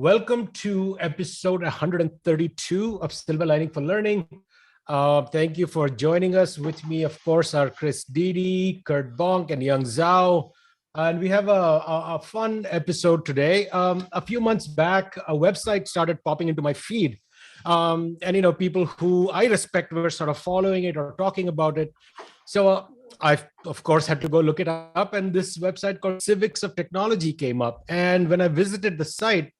Welcome to episode 132 of Silver Lining for Learning. Thank you for joining us. With me, of course, are Chris Didi, Kurt Bonk, and Young Zhao. And we have a fun episode today. A few months back, a website started popping into my feed. And people who I respect were sort of following it or talking about it. So I, of course, had to go look it up. And this website called Civics of Technology came up. And when I visited the site,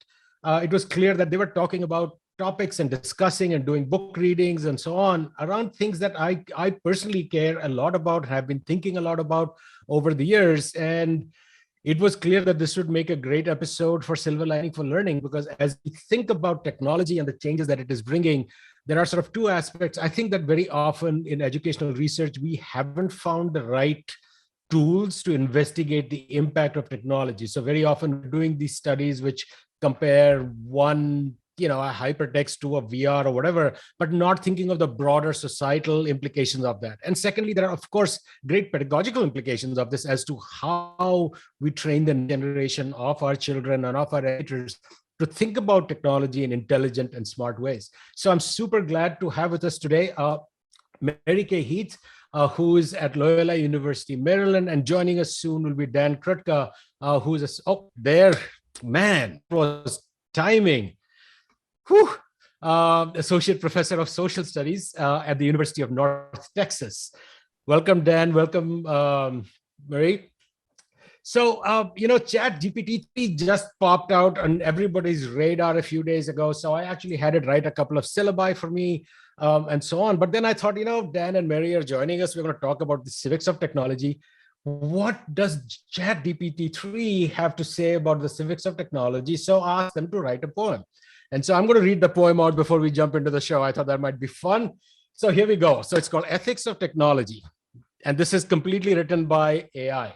it was clear that they were talking about topics and discussing and doing book readings and so on around things that I personally care a lot about, have been thinking a lot about over the years. And it was clear that this would make a great episode for Silver Lining for Learning, because as we think about technology and the changes that it is bringing, there are sort of two aspects. I think that very often in educational research, we haven't found the right tools to investigate the impact of technology. So very often we're doing these studies which compare one, a hypertext to a VR or whatever, but not thinking of the broader societal implications of that. And secondly, there are, of course, great pedagogical implications of this as to how we train the generation of our children and of our educators to think about technology in intelligent and smart ways. So I'm super glad to have with us today Mary Kay Heath, who is at Loyola University, Maryland, and joining us soon will be Dan Krutka, who is man, it was timing. Associate Professor of Social Studies at the University of North Texas. Welcome, Dan. Welcome, Mary. So, ChatGPT just popped out on everybody's radar a few days ago. So I actually had it write a couple of syllabi for me and so on. But then I thought, Dan and Mary are joining us. We're going to talk about the civics of technology. What does ChatGPT-3 have to say about the civics of technology? So I asked them to write a poem. And so I'm going to read the poem out before we jump into the show. I thought that might be fun. So here we go. So it's called Ethics of Technology. And this is completely written by AI.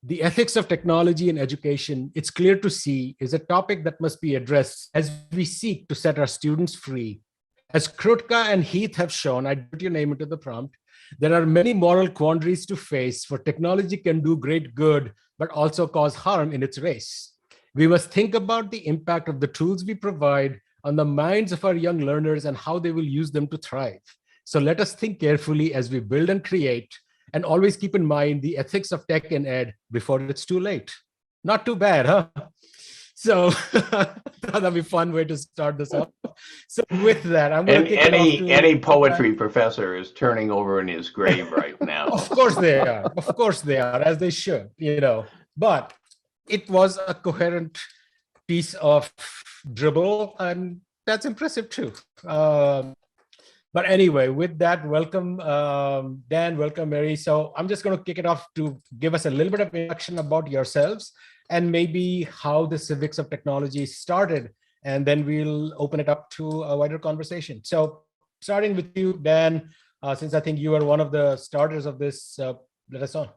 The ethics of technology in education, it's clear to see, is a topic that must be addressed as we seek to set our students free. As Krutka and Heath have shown, I put your name into the prompt, there are many moral quandaries to face, for technology can do great good, but also cause harm in its race. We must think about the impact of the tools we provide on the minds of our young learners and how they will use them to thrive. So let us think carefully as we build and create, and always keep in mind the ethics of tech and ed before it's too late. Not too bad, huh? So that'd be a fun way to start this up. So with that, I'm going to kick it off to any poetry professor is turning over in his grave right now. Of course they are. Of course they are, as they should, But it was a coherent piece of dribble, and that's impressive too. But anyway, with that, welcome, Dan, welcome, Mary. So I'm just going to kick it off to give us a little bit of introduction about yourselves and maybe how the civics of technology started. And then we'll open it up to a wider conversation. So starting with you, Dan, since I think you are one of the starters of this, let us on.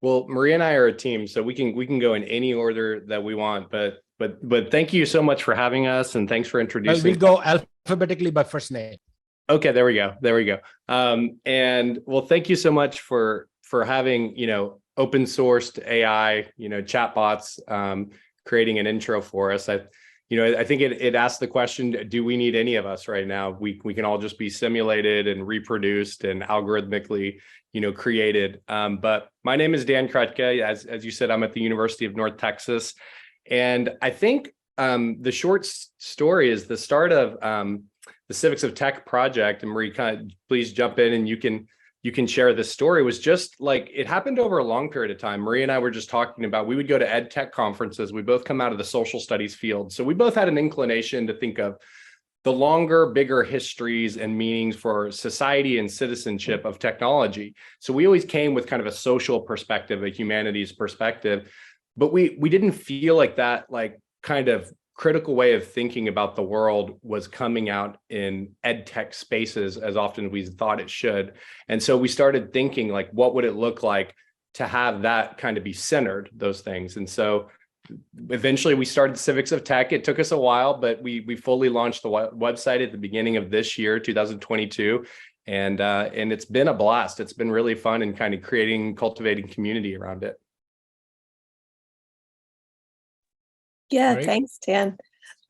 Well, Maria and I are a team, so we can go in any order that we want. But thank you so much for having us, and thanks for introducing. We'll go alphabetically by first name. Okay, there we go. And well, thank you so much for having open sourced AI, chatbots, creating an intro for us. I think it asked the question: do we need any of us right now? We can all just be simulated and reproduced and algorithmically created. But my name is Dan Krutka. As you said, I'm at the University of North Texas. And I think the short story is the start of the Civics of Tech project. And Marie, please jump in and you can share this story. Was just like, it happened over a long period of time. Marie and I were just talking about, we would go to ed tech conferences. We both come out of the social studies field. So we both had an inclination to think of the longer, bigger histories and meanings for society and citizenship of technology. So we always came with kind of a social perspective, a humanities perspective, but we didn't feel like that kind of critical way of thinking about the world was coming out in ed tech spaces as often as we thought it should. And so we started thinking what would it look like to have that kind of be centered, those things. And so eventually we started Civics of Tech. It took us a while, but we fully launched the website at the beginning of this year, 2022. And it's been a blast. It's been really fun and kind of cultivating community around it. Yeah, Right? thanks, Dan.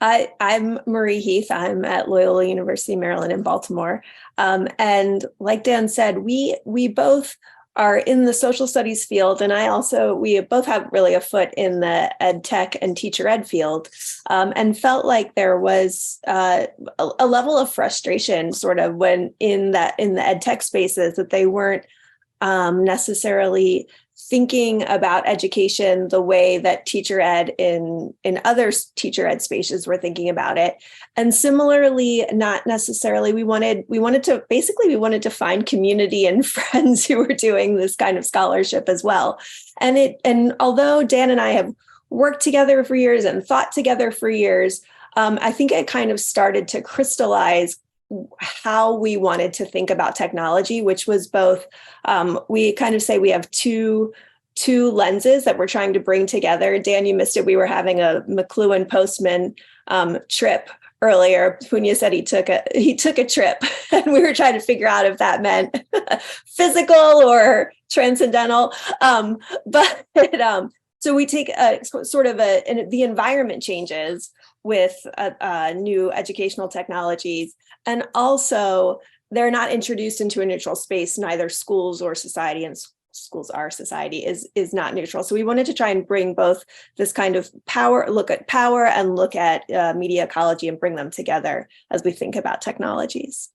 I'm Marie Heath. I'm at Loyola University, Maryland in Baltimore. And like Dan said, we both are in the social studies field, and we both have really a foot in the ed tech and teacher ed field, and felt like there was a level of frustration sort of when in the ed tech spaces that they weren't necessarily thinking about education the way that teacher ed in other teacher ed spaces were thinking about it. And similarly, not necessarily, we wanted to find community and friends who were doing this kind of scholarship as well. And although Dan and I have worked together for years and thought together for years, I think it kind of started to crystallize how we wanted to think about technology, which was both, we kind of say we have two lenses that we're trying to bring together. Dan, you missed it. We were having a McLuhan Postman trip earlier. Punya said he took a trip, and we were trying to figure out if that meant physical or transcendental. So we take the environment changes with new educational technologies. And also, they're not introduced into a neutral space, neither schools or society, and schools are society is not neutral. So we wanted to try and bring both this kind of look at power and look at media ecology and bring them together as we think about technologies.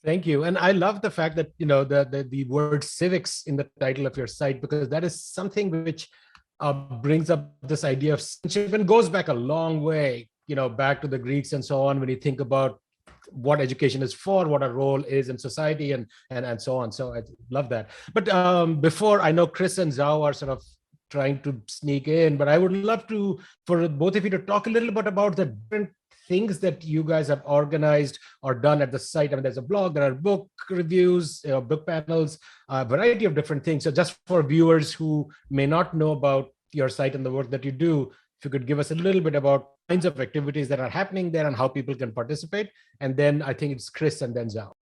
Thank you. And I love the fact that, the word civics in the title of your site, because that is something which brings up this idea of citizenship and goes back a long way, back to the Greeks and so on, when you think about what education is for, what our role is in society, and so on. So I love that. But before, I know Chris and Zhao are sort of trying to sneak in, but I would love for both of you to talk a little bit about the different things that you guys have organized or done at the site. I mean, there's a blog, there are book reviews, book panels, a variety of different things. So just for viewers who may not know about your site and the work that you do, if you could give us a little bit about kinds of activities that are happening there and how people can participate. And then I think it's Chris and then Zhao.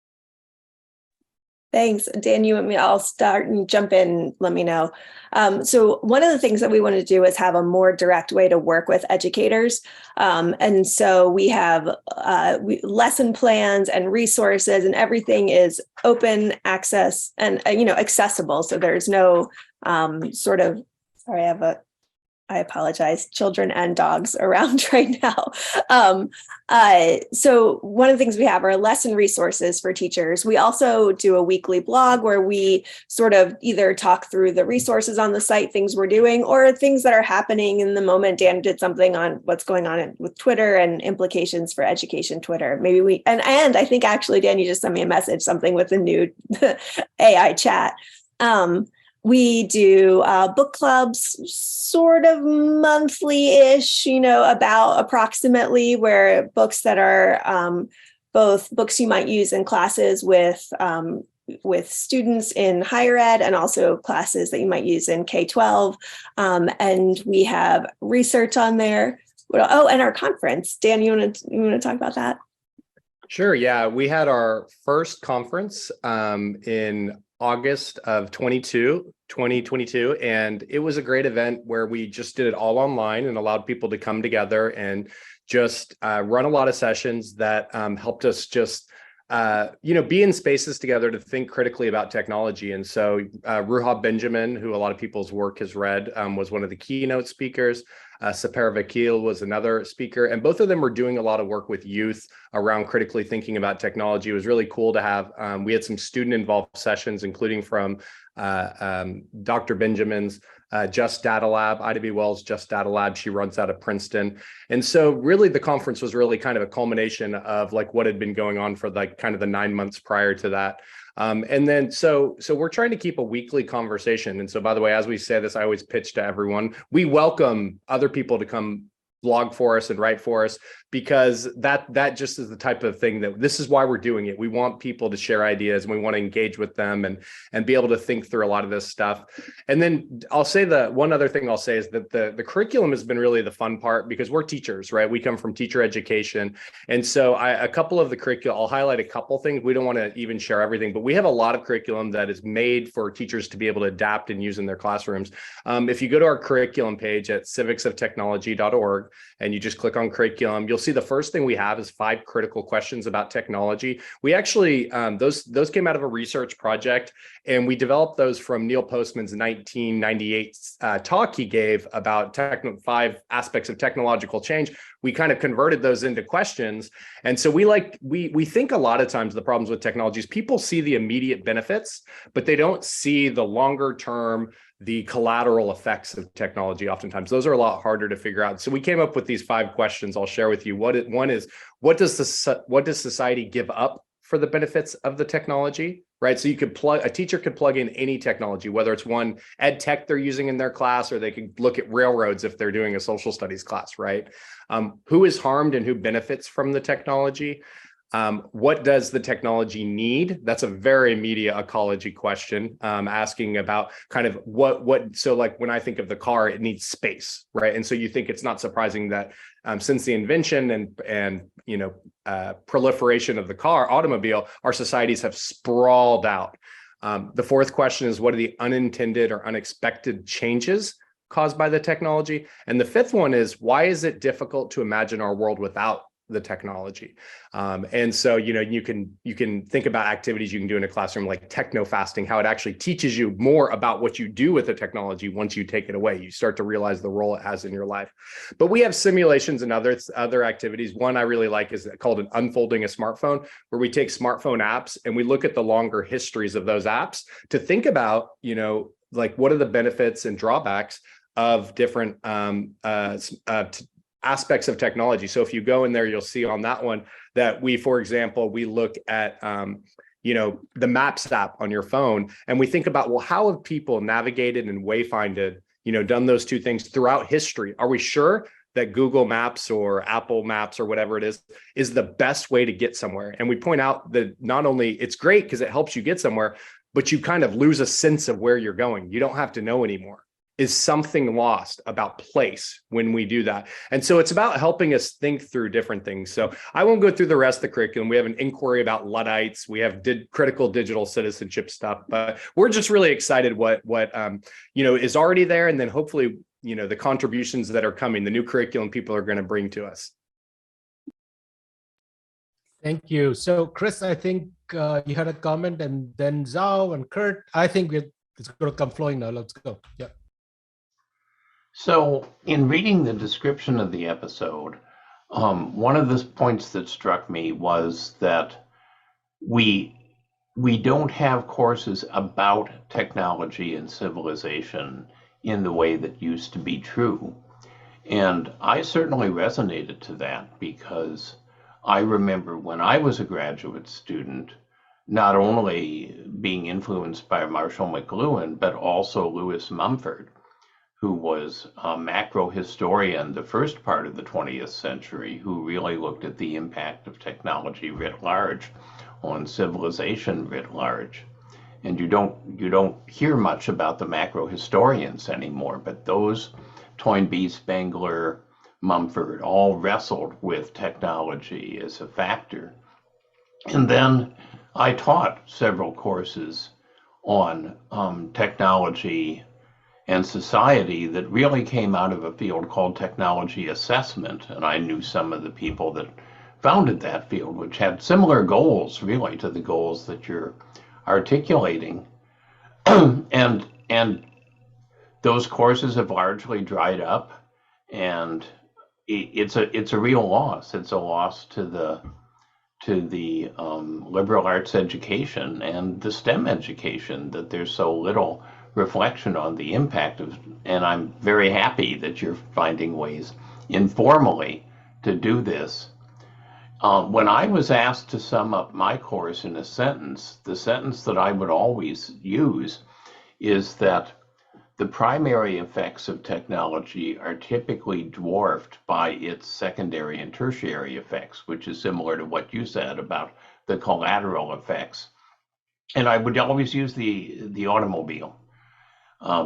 Thanks. Dan, you want me? I'll start and jump in, let me know. So one of the things that we want to do is have a more direct way to work with educators. And so we have lesson plans and resources, and everything is open access and, accessible. So there's no I apologize, children and dogs around right now. So one of the things we have are lesson resources for teachers. We also do a weekly blog where we sort of either talk through the resources on the site, things we're doing, or things that are happening in the moment. Dan did something on what's going on with Twitter and implications for education Twitter. Maybe and I think actually, Dan, you just sent me a message, something with the new AI chat. We do book clubs sort of monthly-ish, about approximately, where books that are both books you might use in classes with students in higher ed, and also classes that you might use in K-12. And we have research on there. And our conference. Dan, you want to talk about that? Sure. Yeah, we had our first conference in August of 2022, and it was a great event where we just did it all online and allowed people to come together and just run a lot of sessions that helped us just be in spaces together to think critically about technology. And so Ruha Benjamin, who a lot of people's work has read, was one of the keynote speakers. Sapara Vakil was another speaker, and both of them were doing a lot of work with youth around critically thinking about technology. It was really cool to have, we had some student involved sessions, including from Dr. Benjamin's Just Data Lab, Ida B. Wells' Just Data Lab. She runs out of Princeton. And so really the conference was really kind of a culmination of like what had been going on for like kind of the 9 months prior to that. And then so we're trying to keep a weekly conversation. And so, by the way, as we say this, I always pitch to everyone, we welcome other people to come blog for us and write for us, because that just is the type of thing that this is why we're doing it. We want people to share ideas and we want to engage with them and be able to think through a lot of this stuff. And then I'll say the one other thing I'll say is that the curriculum has been really the fun part, because we're teachers, right? We come from teacher education. And so a couple of the curriculum, I'll highlight a couple things. We don't want to even share everything, but we have a lot of curriculum that is made for teachers to be able to adapt and use in their classrooms. If you go to our curriculum page at civicsoftechnology.org, and you just click on curriculum, you'll see the first thing we have is 5 critical questions about technology. We actually, those came out of a research project, and we developed those from Neil Postman's 1998 talk he gave about 5 aspects of technological change. We kind of converted those into questions. And so we think a lot of times the problems with technology is people see the immediate benefits, but they don't see the longer term, the collateral effects of technology. Oftentimes those are a lot harder to figure out. So we came up with these 5 questions I'll share with you. One is, what does society give up for the benefits of the technology, right? So a teacher could plug in any technology, whether it's one ed tech they're using in their class, or they could look at railroads if they're doing a social studies class, right? Who is harmed and who benefits from the technology? What does the technology need? That's a very media ecology question, asking about kind of so like when I think of the car, it needs space, right? And so you think it's not surprising that since the invention and proliferation of the automobile, our societies have sprawled out. The 4th question is, what are the unintended or unexpected changes caused by the technology? And the 5th one is, why is it difficult to imagine our world without the technology? And so, you can think about activities you can do in a classroom, like techno fasting, how it actually teaches you more about what you do with the technology. Once you take it away, you start to realize the role it has in your life. But we have simulations and other activities. One I really like is called an unfolding a smartphone, where we take smartphone apps and we look at the longer histories of those apps to think about, like, what are the benefits and drawbacks of different aspects of technology. So if you go in there, you'll see on that one that for example, we look at, the Maps app on your phone, and we think about, well, how have people navigated and wayfinded, done those 2 things throughout history? Are we sure that Google Maps or Apple Maps or whatever it is the best way to get somewhere? And we point out that not only it's great because it helps you get somewhere, but you kind of lose a sense of where you're going. You don't have to know anymore. Is something lost about place when we do that? And so it's about helping us think through different things. So I won't go through the rest of the curriculum. We have an inquiry about Luddites. We have critical digital citizenship stuff, but we're just really excited what is already there. And then hopefully, the contributions that are coming, the new curriculum people are going to bring to us. Thank you. So Chris, I think you had a comment, and then Zhao and Kurt. I think it's going to come flowing now. Let's go. Yeah. So in reading the description of the episode, one of the points that struck me was that we don't have courses about technology and civilization in the way that used to be true. And I certainly resonated to that, because I remember when I was a graduate student, not only being influenced by Marshall McLuhan, but also Lewis Mumford, who was a macro historian the first part of the 20th century, who really looked at the impact of technology writ large on civilization writ large. And you don't hear much about the macro historians anymore, but those, Toynbee, Spengler, Mumford, all wrestled with technology as a factor. And then I taught several courses on technology and society that really came out of a field called technology assessment. And I knew some of the people that founded that field, which had similar goals really to the goals that you're articulating. and those courses have largely dried up, and it's a real loss. It's a loss to the liberal arts education and the STEM education, that there's so little reflection on the impact of, and I'm very happy that you're finding ways informally to do this. When I was asked to sum up my course in a sentence, the sentence that I would always use is that the primary effects of technology are typically dwarfed by its secondary and tertiary effects, which is similar to what you said about the collateral effects. And I would always use the automobile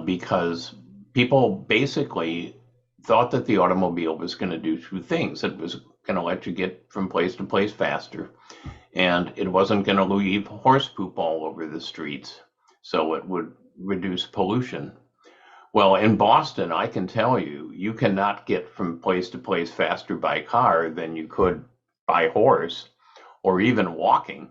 because people basically thought that the automobile was going to do two things. It was going to let you get from place to place faster, and it wasn't going to leave horse poop all over the streets, so it would reduce pollution. Well, in Boston, I can tell you, you cannot get from place to place faster by car than you could by horse or even walking.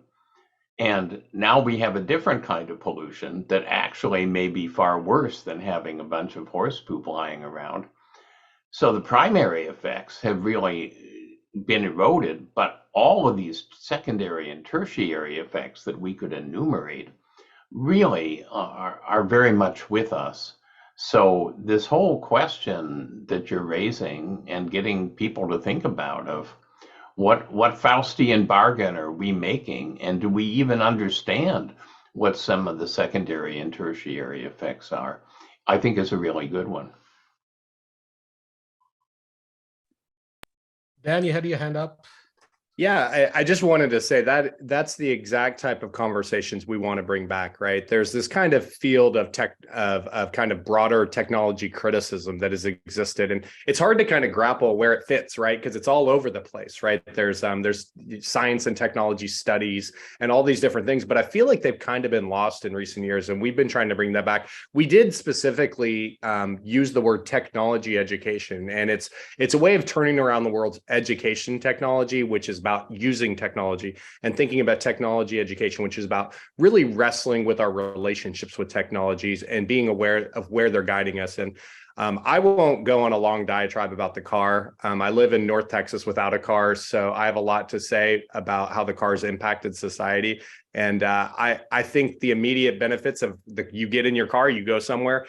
And now we have a different kind of pollution that actually may be far worse than having a bunch of horse poop lying around. So the primary effects have really been eroded, but all of these secondary and tertiary effects that we could enumerate really are very much with us. So this whole question that you're raising and getting people to think about of what Faustian bargain are we making, and do we even understand what some of the secondary and tertiary effects are, I think is a really good one. Dan, you had your hand up. Yeah, I just wanted to say that that's the exact type of conversations we want to bring back, right? There's this kind of field of kind of broader technology criticism that has existed, and it's hard to kind of grapple where it fits, right? Because it's all over the place, right? There's science and technology studies and all these different things, but I feel like they've kind of been lost in recent years, and we've been trying to bring that back. We did specifically use the word technology education, and it's a way of turning around the world's education technology, which is about using technology, and thinking about technology education, which is about really wrestling with our relationships with technologies and being aware of where they're guiding us. And I won't go on a long diatribe about the car. I live in North Texas without a car, so I have a lot to say about how the car's impacted society. And I think the immediate benefits of you get in your car, you go somewhere,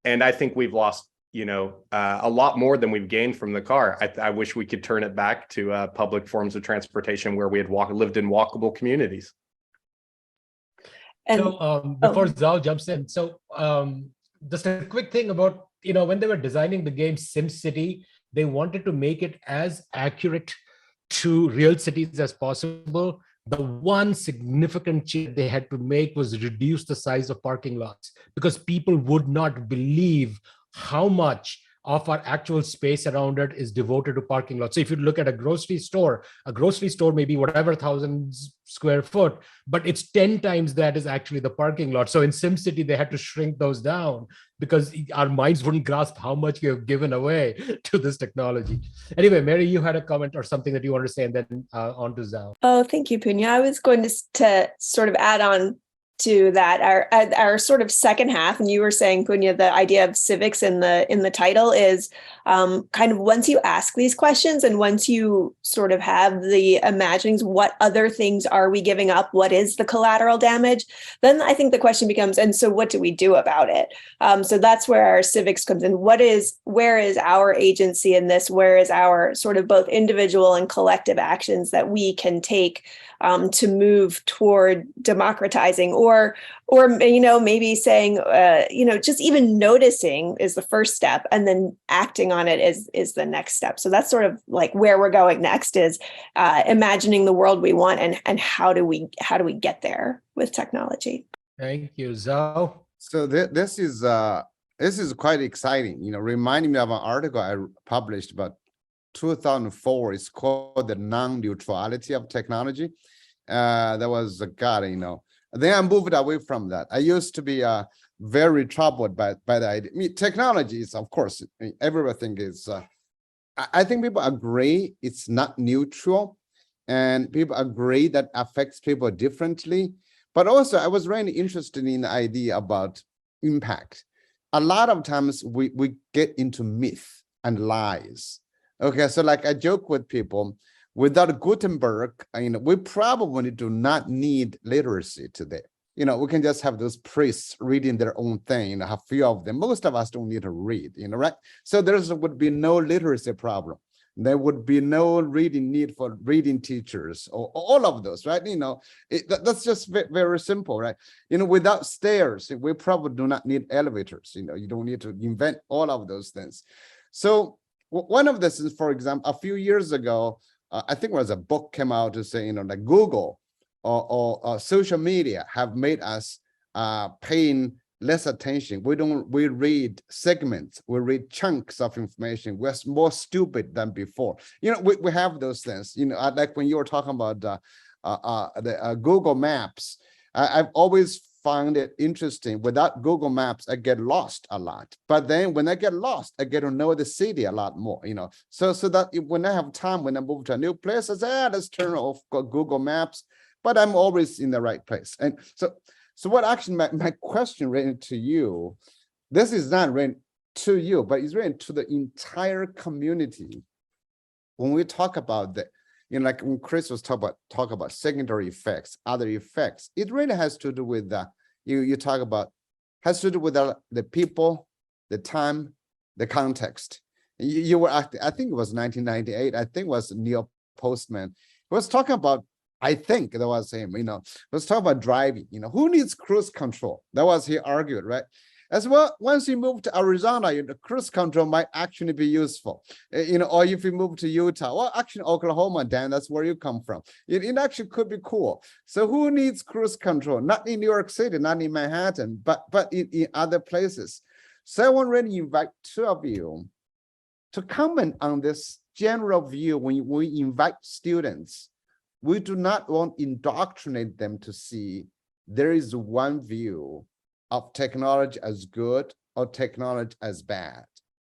and I think we've lost a lot more than we've gained from the car. I wish we could turn it back to public forms of transportation where we had lived in walkable communities. And so before Zhao jumps in, so just a quick thing about, when they were designing the game SimCity, they wanted to make it as accurate to real cities as possible. The one significant change they had to make was reduce the size of parking lots, because people would not believe how much of our actual space around it is devoted to parking lots. So if you look at a grocery store may be whatever 1,000 square foot, but it's 10 times that is actually the parking lot. So in SimCity, they had to shrink those down because our minds wouldn't grasp how much we have given away to this technology. Anyway, Mary, you had a comment or something that you want to say, and then on to Zhao. Oh, thank you, Punya. I was going to sort of add on to that, our sort of second half, and you were saying, Punya, the idea of civics in the title is kind of once you ask these questions and once you sort of have the imaginings, what other things are we giving up? What is the collateral damage? Then I think the question becomes, and so what do we do about it? So that's where our civics comes in. Where is our agency in this? Where is our sort of both individual and collective actions that we can take to move toward democratizing, or maybe saying, just even noticing is the first step, and then acting on it is the next step. So that's sort of like where we're going next, is imagining the world we want, and how do we get there with technology. Thank you, Zhao. So this is quite exciting. Reminding me of an article I published about 2004. It's called The Non-Neutrality of Technology. That was then I moved away from that. I used to be very troubled by the idea. Technology is, of course, everything is, I think people agree it's not neutral, and people agree that affects people differently. But also I was really interested in the idea about impact. A lot of times we get into myth and lies. Okay, so like I joke with people, without Gutenberg, we probably do not need literacy today. We can just have those priests reading their own thing, have few of them. Most of us don't need to read, right? So there would be no literacy problem. There would be no reading need for reading teachers or all of those, right? That's just very simple, right? Without stairs, we probably do not need elevators. You don't need to invent all of those things. So one of this is, for example, a few years ago, I think it was a book came out to say, like Google or social media have made us paying less attention. We read segments, we read chunks of information. We're more stupid than before. We have those things. Like when you were talking about the Google Maps, I've always found it interesting. Without Google Maps, I get lost a lot. But then when I get lost, I get to know the city a lot more. So that when I have time, when I move to a new place, I say, let's turn off Google Maps. But I'm always in the right place. And so what actually my question written to you, this is not written to you, but it's written to the entire community. When we talk about the, like when Chris was talk about secondary effects, other effects, it really has to do with you talk about, has to do with the people, the time, the context. You were, I think it was 1998, I think it was Neil Postman, he was talking about, I think that was him, let's talk about driving, who needs cruise control? That was he argued, right? As well, once you move to Arizona, the cruise control might actually be useful, or if you move to Utah, well, actually Oklahoma, Dan, that's where you come from. It actually could be cool. So who needs cruise control? Not in New York City, not in Manhattan, but in other places. So I want to really invite two of you to comment on this general view when we invite students. We do not want to indoctrinate them to see there is one view of technology as good or technology as bad.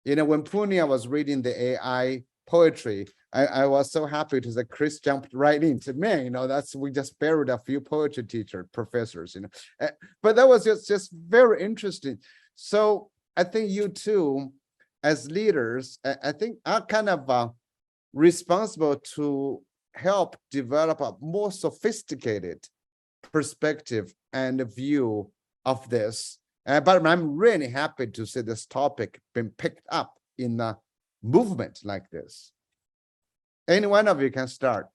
When Punya was reading the AI poetry, I was so happy to say Chris jumped right into me. We just buried a few poetry professors. But that was just very interesting. So I think you two, as leaders, I think are kind of responsible to help develop a more sophisticated perspective and view of this. But I'm really happy to see this topic being picked up in a movement like this. Any one of you can start.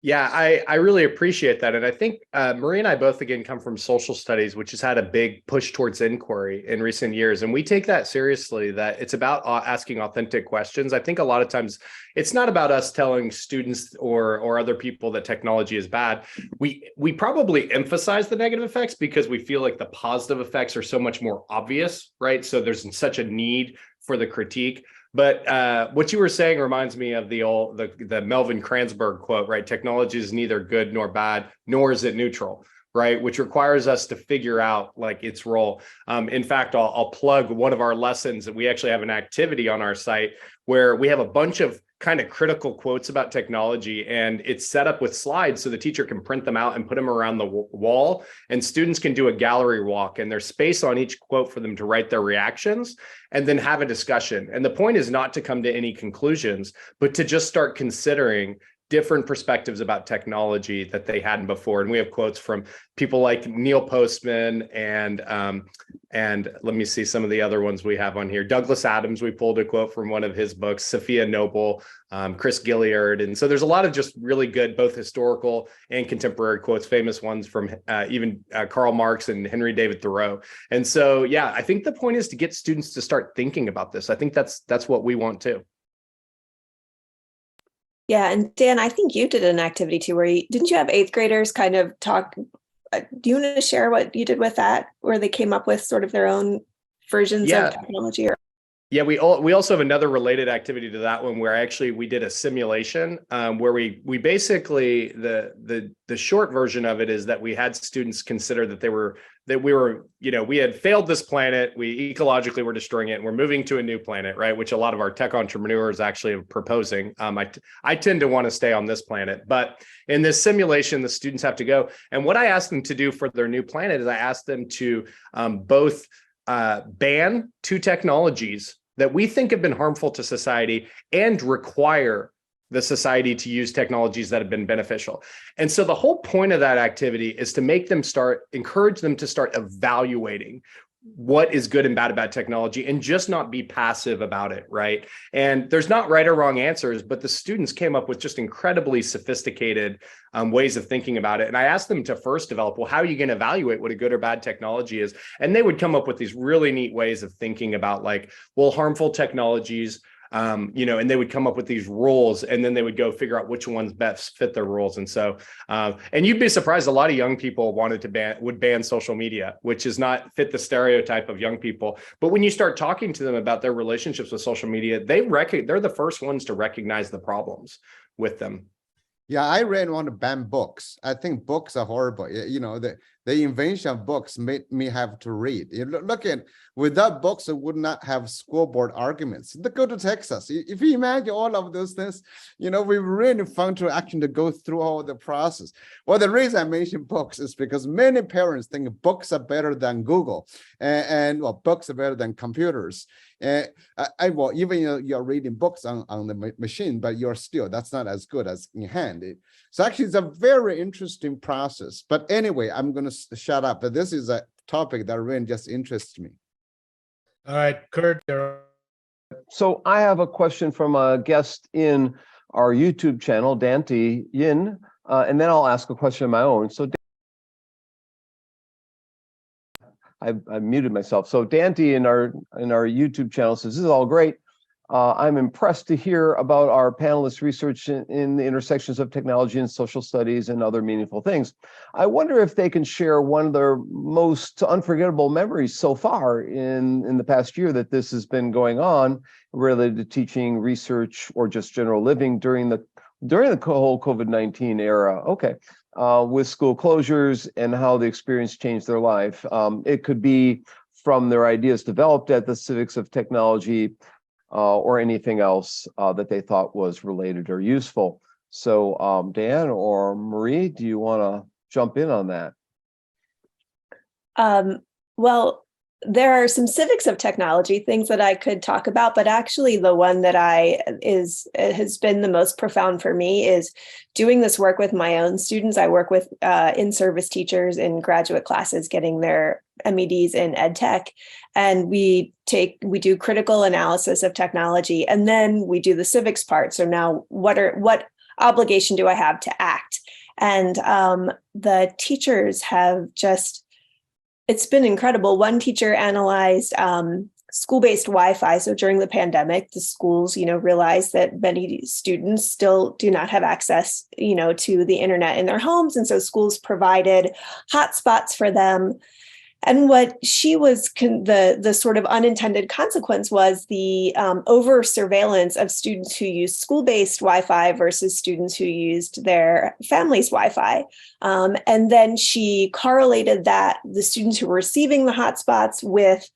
Yeah, I really appreciate that. And I think Marie and I both, again, come from social studies, which has had a big push towards inquiry in recent years. And we take that seriously, that it's about asking authentic questions. I think a lot of times it's not about us telling students or other people that technology is bad. We probably emphasize the negative effects because we feel like the positive effects are so much more obvious, right? So there's such a need for the critique. But what you were saying reminds me of the Melvin Kranzberg quote, right? Technology is neither good nor bad, nor is it neutral, right? Which requires us to figure out like its role. In fact, I'll plug one of our lessons, and we actually have an activity on our site where we have a bunch of kind of critical quotes about technology, and it's set up with slides so the teacher can print them out and put them around the wall, and students can do a gallery walk, and there's space on each quote for them to write their reactions and then have a discussion. And the point is not to come to any conclusions, but to just start considering different perspectives about technology that they hadn't before. And we have quotes from people like Neil Postman and let me see some of the other ones we have on here. Douglas Adams, we pulled a quote from one of his books, Sophia Noble, Chris Gilliard. And so there's a lot of just really good, both historical and contemporary quotes, famous ones from even Karl Marx and Henry David Thoreau. And so, yeah, I think the point is to get students to start thinking about this. I think that's what we want too. Yeah, and Dan, I think you did an activity too, where didn't you have eighth graders kind of talk? Do you want to share what you did with that, where they came up with sort of their own versions of technology? Yeah, we also have another related activity to that one where actually we did a simulation where we basically the short version of it is that we had students consider that we had failed this planet, we ecologically were destroying it, and we're moving to a new planet, right? Which a lot of our tech entrepreneurs actually are proposing. I tend to want to stay on this planet, but in this simulation, the students have to go. And what I asked them to do for their new planet is I asked them to both ban 2 technologies that we think have been harmful to society and require the society to use technologies that have been beneficial. And so the whole point of that activity is to make them encourage them to start evaluating what is good and bad about technology and just not be passive about it, right? And there's not right or wrong answers, but the students came up with just incredibly sophisticated ways of thinking about it. And I asked them to first develop, well, how are you going to evaluate what a good or bad technology is? And they would come up with these really neat ways of thinking about, like, well, harmful technologies, and they would come up with these rules, and then they would go figure out which ones best fit their rules. And so, and you'd be surprised, a lot of young people would ban social media, which is not fit the stereotype of young people. But when you start talking to them about their relationships with social media, they're the first ones to recognize the problems with them. Yeah, I really want to ban books. I think books are horrible. The invention of books made me have to read. Look at, without books, I would not have school board arguments. Go to Texas. If you imagine all of those things, we really fun to actually go through all the process. Well, the reason I mention books is because many parents think books are better than Google, and books are better than computers. Even you're reading books on the machine, but that's not as good as in hand. So actually, it's a very interesting process. But anyway, I'm going to shut up. But this is a topic that really just interests me. All right, Kurt. So I have a question from a guest in our YouTube channel, Dante Yin, and then I'll ask a question of my own. So I muted myself. So Dante in our YouTube channel says, "This is all great. I'm impressed to hear about our panelists' research in the intersections of technology and social studies and other meaningful things. I wonder if they can share one of their most unforgettable memories so far in the past year that this has been going on, related to teaching, research, or just general living during the whole COVID-19 era." Okay. With school closures and how the experience changed their life. It could be from their ideas developed at the Civics of Technology, or anything else that they thought was related or useful. So Dan or Marie, do you want to jump in on that? Well, there are some Civics of Technology things that I could talk about, but actually the one that has been the most profound for me is doing this work with my own students. I work with in-service teachers in graduate classes getting their MEDs in EdTech, and we do critical analysis of technology, and then we do the civics part. So now what obligation do I have to act? And the teachers have it's been incredible. One teacher analyzed school-based Wi-Fi. So during the pandemic, the schools, realized that many students still do not have access, to the internet in their homes. And so schools provided hotspots for them. And what the sort of unintended consequence was the over surveillance of students who used school-based Wi-Fi versus students who used their family's Wi-Fi. And then she correlated that the students who were receiving the hotspots with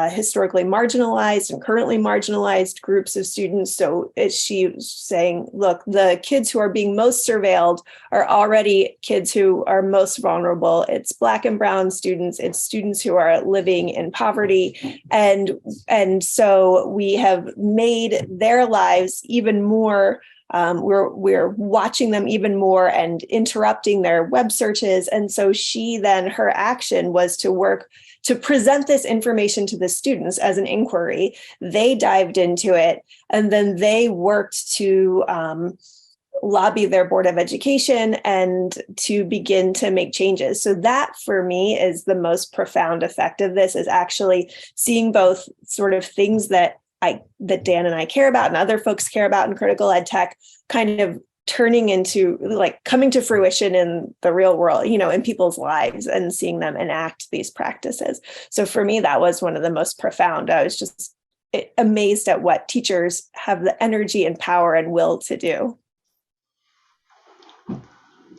historically marginalized and currently marginalized groups of students. So she was saying, look, the kids who are being most surveilled are already kids who are most vulnerable. It's Black and Brown students. It's students who are living in poverty. And so we have made their lives even more we're watching them even more and interrupting their web searches. And so her action was to work to present this information to the students as an inquiry. They dived into it, and then they worked to lobby their Board of Education and to begin to make changes. So that for me is the most profound effect of this, is actually seeing both sort of things that Dan and I care about and other folks care about in critical ed tech kind of turning into, like, coming to fruition in the real world, in people's lives, and seeing them enact these practices. So for me, that was one of the most profound. I was just amazed at what teachers have the energy and power and will to do.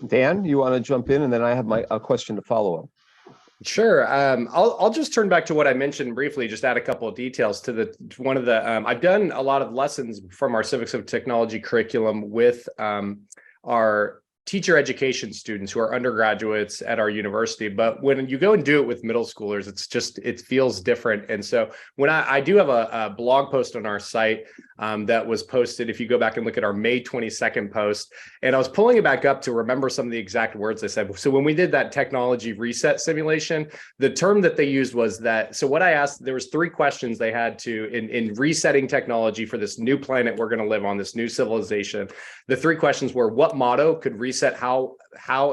Dan, you want to jump in, and then I have a question to follow up. Sure. I'll just turn back to what I mentioned briefly, just add a couple of details to one of the, I've done a lot of lessons from our Civics of Technology curriculum with our teacher education students who are undergraduates at our university. But when you go and do it with middle schoolers, it feels different. And so when I do have a blog post on our site that was posted. If you go back and look at our May 22nd post, and I was pulling it back up to remember some of the exact words I said. So when we did that technology reset simulation, the term that they used was that, so what I asked, there was 3 questions they had to, in resetting technology for this new planet we're going to live on, this new civilization. The 3 questions were, what motto could reset how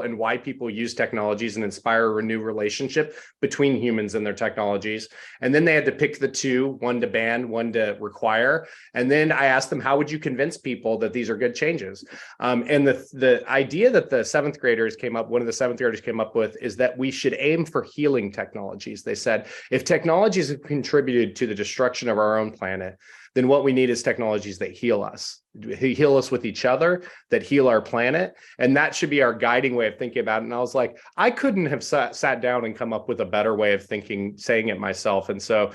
and why people use technologies and inspire a renewed relationship between humans and their technologies? And then they had to pick the 2, one to ban, one to require. And then I asked them, how would you convince people that these are good changes? And the idea that the 7th graders came up, one of the 7th graders came up with, is that we should aim for healing technologies. They said, if technologies have contributed to the destruction of our own planet, then what we need is technologies that heal us with each other, that heal our planet. And that should be our guiding way of thinking about it. And I was like, I couldn't have sat down and come up with a better way of thinking, saying it myself. And so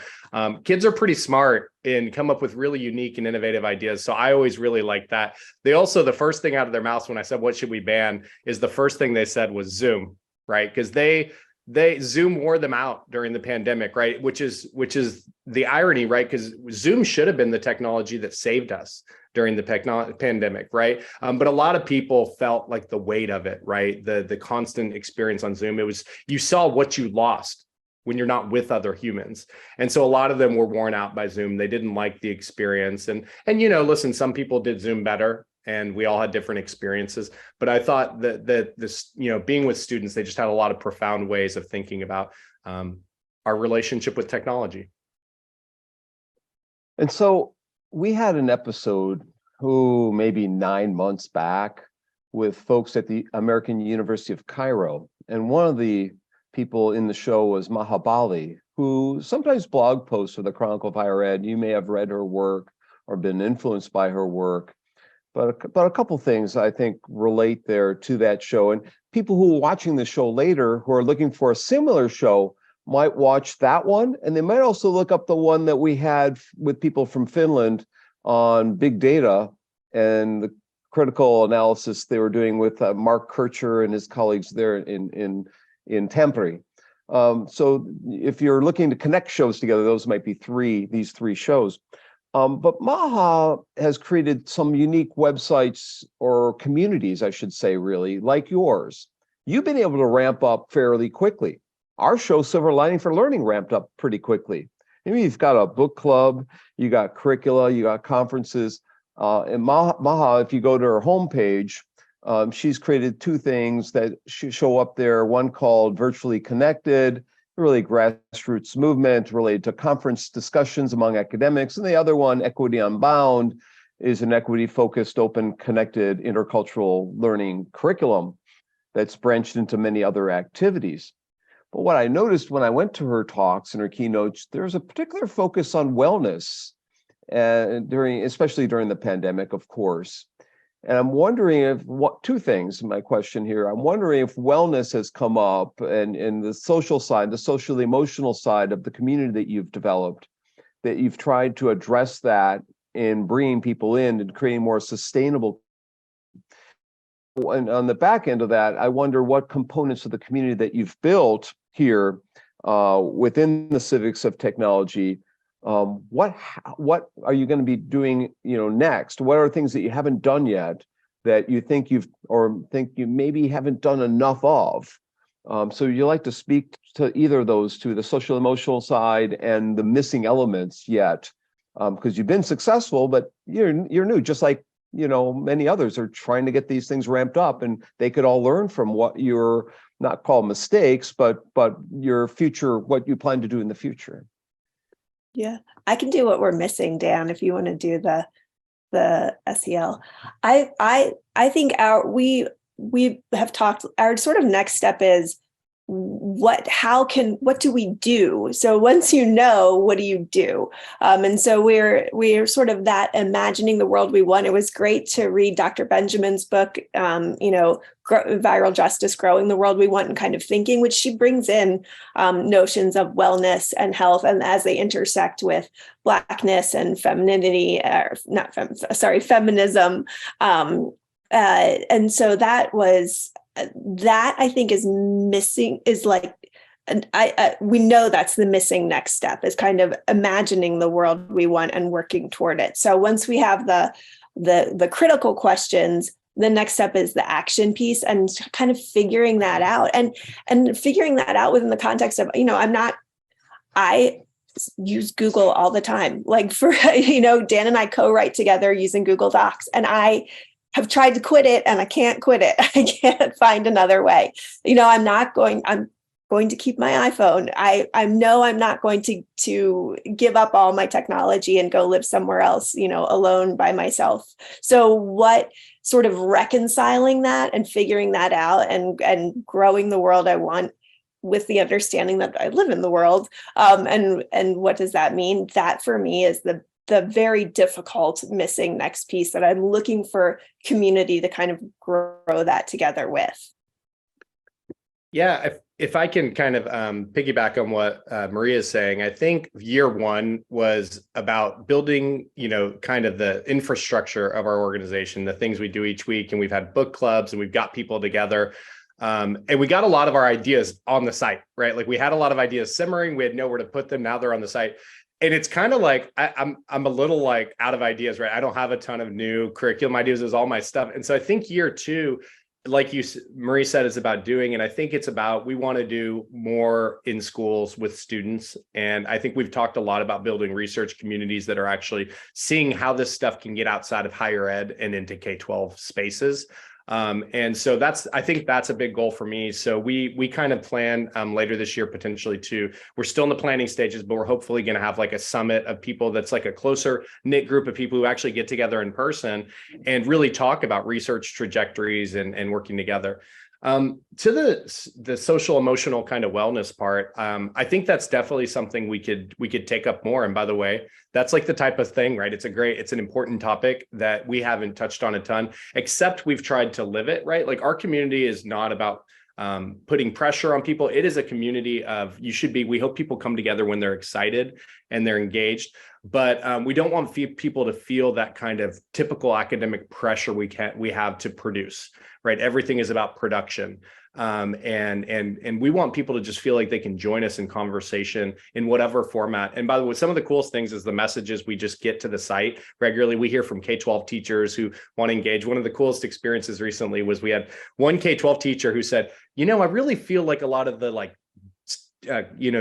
kids are pretty smart and come up with really unique and innovative ideas. So I always really like that. They also, the first thing out of their mouths when I said, what should we ban, is the first thing they said was Zoom, right? Because Zoom wore them out during the pandemic, right? Which is the irony, right? Because Zoom should have been the technology that saved us during the pandemic, right? But a lot of people felt like the weight of it, right? The constant experience on Zoom, you saw what you lost when you're not with other humans. And so a lot of them were worn out by Zoom. They didn't like the experience. And listen, some people did Zoom better, and we all had different experiences. But I thought that this, being with students, they just had a lot of profound ways of thinking about our relationship with technology. And so we had an episode, maybe 9 months back, with folks at the American University of Cairo. And one of the people in the show was Mahabali, who sometimes blog posts for the Chronicle of Higher Ed. You may have read her work or been influenced by her work. But a couple things I think relate there to that show. And people who are watching the show later who are looking for a similar show might watch that one. And they might also look up the one that we had with people from Finland on big data and the critical analysis they were doing with Mark Kircher and his colleagues there in Tampere. So if you're looking to connect shows together, those might be these three shows. But Maha has created some unique websites, or communities, I should say, really, like yours. You've been able to ramp up fairly quickly. Our show, Silver Lining for Learning, ramped up pretty quickly. Maybe you've got a book club, you got curricula, you got conferences. And Maha, if you go to her homepage, she's created 2 things that show up there. One called Virtually Connected, really grassroots movement related to conference discussions among academics. And the other one, Equity Unbound, is an equity-focused, open, connected, intercultural learning curriculum that's branched into many other activities. But what I noticed when I went to her talks and her keynotes, there's a particular focus on wellness, especially during the pandemic, of course. And I'm wondering 2 things, my question here. I'm wondering if wellness has come up and the social side, the social emotional side of the community that you've developed, that you've tried to address that in bringing people in and creating more sustainable. And on the back end of that, I wonder what components of the community that you've built here within the civics of technology, what are you going to be doing, next? What are things that you haven't done yet that you think you maybe haven't done enough of? So you like to speak to either of those two, the social emotional side and the missing elements yet, because you've been successful, but you're new, just like many others are trying to get these things ramped up, and they could all learn from what you're not called mistakes, but your future, what you plan to do in the future. Yeah, I can do what we're missing, Dan, if you want to do the SEL. I think we have talked, our sort of next step is what do we do? So once what do you do? And so we're sort of that imagining the world we want. It was great to read Dr. Benjamin's book, Viral Justice, Growing the World We Want, and kind of thinking, which she brings in notions of wellness and health, and as they intersect with Blackness and femininity, feminism. And so that I think is missing, is like and we know that's the missing next step, is kind of imagining the world we want and working toward it. So once we have the critical questions, the next step is the action piece and kind of figuring that out, and figuring that out within the context of, I use Google all the time. Like for, Dan and I co-write together using Google Docs, and I have tried to quit it and I can't quit it. I can't find another way. I'm going to keep my iPhone. I know I'm not going to give up all my technology and go live somewhere else, alone by myself. So what sort of reconciling that and figuring that out and growing the world I want with the understanding that I live in the world. And what does that mean? That for me is the very difficult missing next piece that I'm looking for community to kind of grow that together with. Yeah, if I can kind of piggyback on what Maria is saying, I think year one was about building, kind of the infrastructure of our organization, the things we do each week. And we've had book clubs and we've got people together. And we got a lot of our ideas on the site, right? Like we had a lot of ideas simmering. We had nowhere to put them. Now they're on the site. And it's kind of like, I'm a little like out of ideas, right? I don't have a ton of new curriculum ideas. It's all my stuff. And so I think year two, like Marie said, is about doing, and I think it's about, we want to do more in schools with students. And I think we've talked a lot about building research communities that are actually seeing how this stuff can get outside of higher ed and into K-12 spaces. And so I think that's a big goal for me. So we kind of plan later this year, potentially we're still in the planning stages, but we're hopefully going to have like a summit of people that's like a closer knit group of people who actually get together in person and really talk about research trajectories and working together. To the social emotional kind of wellness part, I think that's definitely something we could take up more. And by the way, that's like the type of thing, right? It's an important topic that we haven't touched on a ton, except we've tried to live it, right? Like our community is not about putting pressure on people. It is a community of, we hope people come together when they're excited and they're engaged, but we don't want people to feel that kind of typical academic pressure we have to produce, right? Everything is about production. And we want people to just feel like they can join us in conversation in whatever format. And by the way, some of the coolest things is the messages we just get to the site regularly. We hear from K-12 teachers who want to engage. One of the coolest experiences recently was we had one K-12 teacher who said, I really feel like a lot of the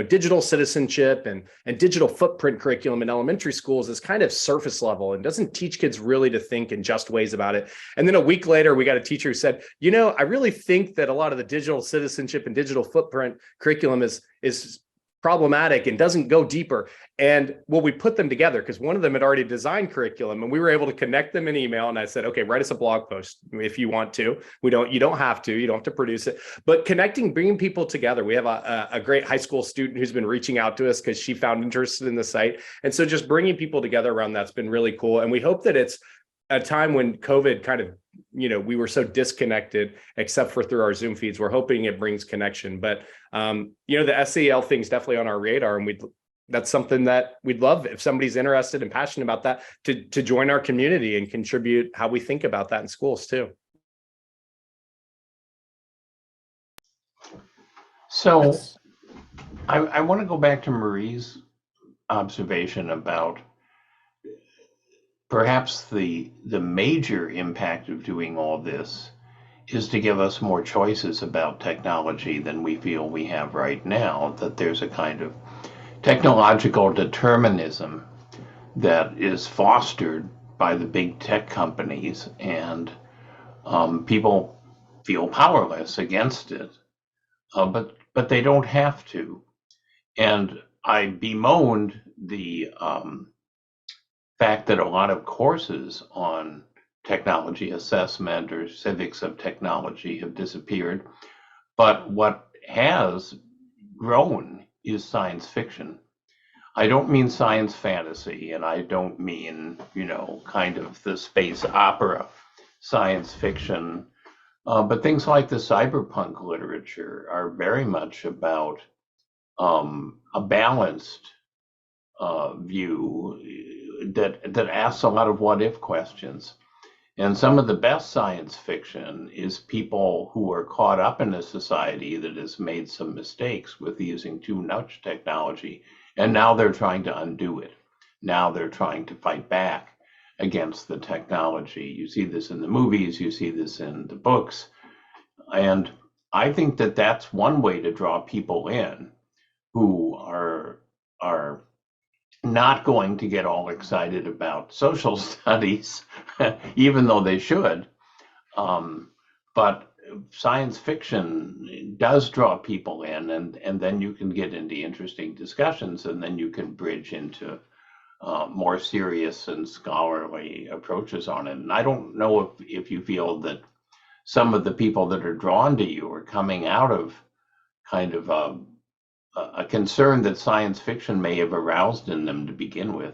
digital citizenship and digital footprint curriculum in elementary schools is kind of surface level and doesn't teach kids really to think in just ways about it. And then a week later, we got a teacher who said, I really think that a lot of the digital citizenship and digital footprint curriculum is problematic and doesn't go deeper. And we put them together because one of them had already designed curriculum, and we were able to connect them in email. And I said, okay, write us a blog post if you want to. You don't have to produce it, but bringing people together. We have a great high school student who's been reaching out to us because she found interest in the site. And so just bringing people together around that's been really cool. And we hope that it's a time when COVID kind of, we were so disconnected except for through our Zoom feeds. We're hoping it brings connection, but the SEL thing's definitely on our radar, and that's something that we'd love if somebody's interested and passionate about that to join our community and contribute how we think about that in schools too. So I want to go back to Marie's observation about perhaps the major impact of doing all this is to give us more choices about technology than we feel we have right now, that there's a kind of technological determinism that is fostered by the big tech companies, and people feel powerless against it, but they don't have to. And I bemoaned the fact that a lot of courses on technology assessment or civics of technology have disappeared. But what has grown is science fiction. I don't mean science fantasy, and I don't mean, kind of the space opera science fiction, but things like the cyberpunk literature are very much about a balanced view that asks a lot of what-if questions. And some of the best science fiction is people who are caught up in a society that has made some mistakes with using too much technology. And now they're trying to undo it. Now they're trying to fight back against the technology. You see this in the movies, you see this in the books. And I think that that's one way to draw people in who are not going to get all excited about social studies, even though they should. But science fiction does draw people in, and then you can get into interesting discussions, and then you can bridge into more serious and scholarly approaches on it. And I don't know if you feel that some of the people that are drawn to you are coming out of kind of a concern that science fiction may have aroused in them to begin with.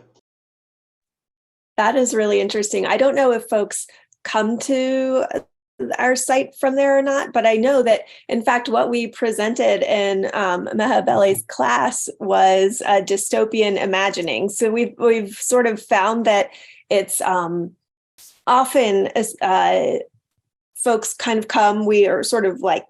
That is really interesting. I don't know if folks come to our site from there or not, but I know that, in fact, what we presented in Mehabele's class was dystopian imagining. So we've sort of found that it's often folks kind of come, we are sort of like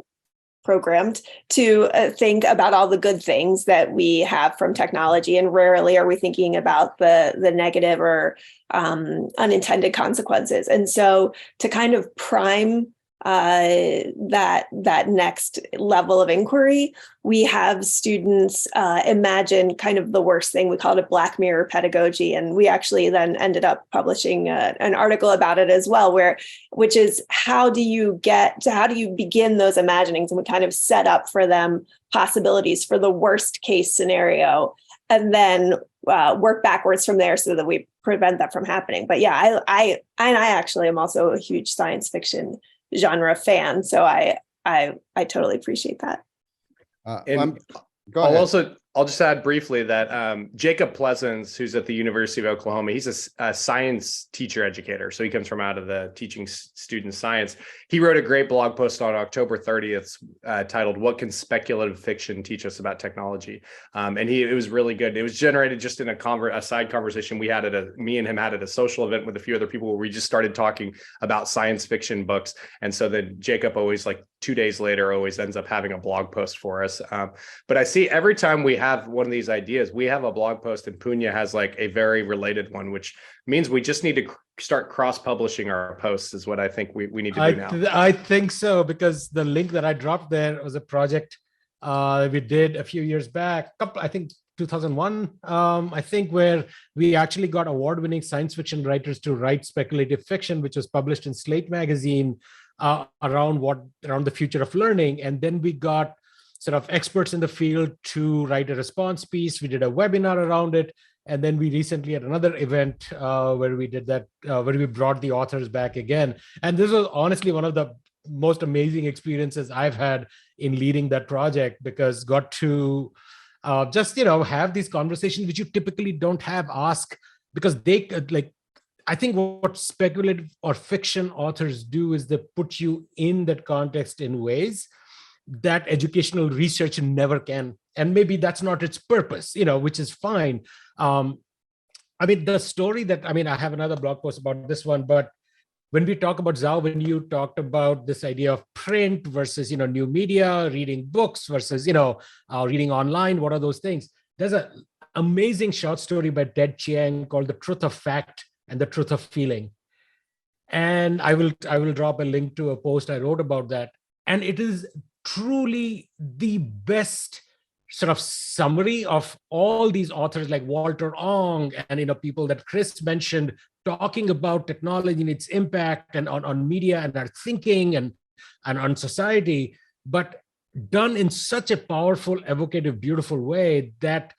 programmed to think about all the good things that we have from technology, and rarely are we thinking about the negative or unintended consequences. And so to kind of prime that next level of inquiry, we have students imagine kind of the worst thing. We call it a Black Mirror pedagogy, and we actually then ended up publishing an article about it as well, which is how do you begin those imaginings, and we kind of set up for them possibilities for the worst case scenario, and then work backwards from there so that we prevent that from happening. But yeah, I actually am also a huge science fiction genre fan, so I totally appreciate that. And go ahead. I'll just add briefly that Jacob Pleasance, who's at the University of Oklahoma, he's a science teacher educator. So he comes from out of the teaching students science. He wrote a great blog post on October 30th titled, "What Can Speculative Fiction Teach Us About Technology?" And it was really good. It was generated just in a side conversation we had me and him had at a social event with a few other people where we just started talking about science fiction books. And so then Jacob always, like 2 days later, always ends up having a blog post for us. But I see every time we have one of these ideas, we have a blog post, and Punya has like a very related one, which means we just need to start cross-publishing our posts is what I think we need to do now. I think so, because the link that I dropped there was a project we did a few years back, I think 2001, I think, where we actually got award-winning science fiction writers to write speculative fiction, which was published in Slate magazine around the future of learning. And then we got sort of experts in the field to write a response piece. We did a webinar around it. And then we recently had another event where we did that, where we brought the authors back again. And this was honestly one of the most amazing experiences I've had in leading that project, because got to just, have these conversations which you typically don't have, because they I think what speculative or fiction authors do is they put you in that context in ways that educational research never can. And maybe that's not its purpose, which is fine. The story that, I have another blog post about this one, but when we talk about Zhao, when you talked about this idea of print versus, new media, reading books versus, reading online, what are those things? There's an amazing short story by Ted Chiang called The Truth of Fact and the Truth of Feeling. And I will drop a link to a post I wrote about that. And it is truly the best sort of summary of all these authors like Walter Ong and people that Chris mentioned, talking about technology and its impact and on media and our thinking and on society, but done in such a powerful, evocative, beautiful way that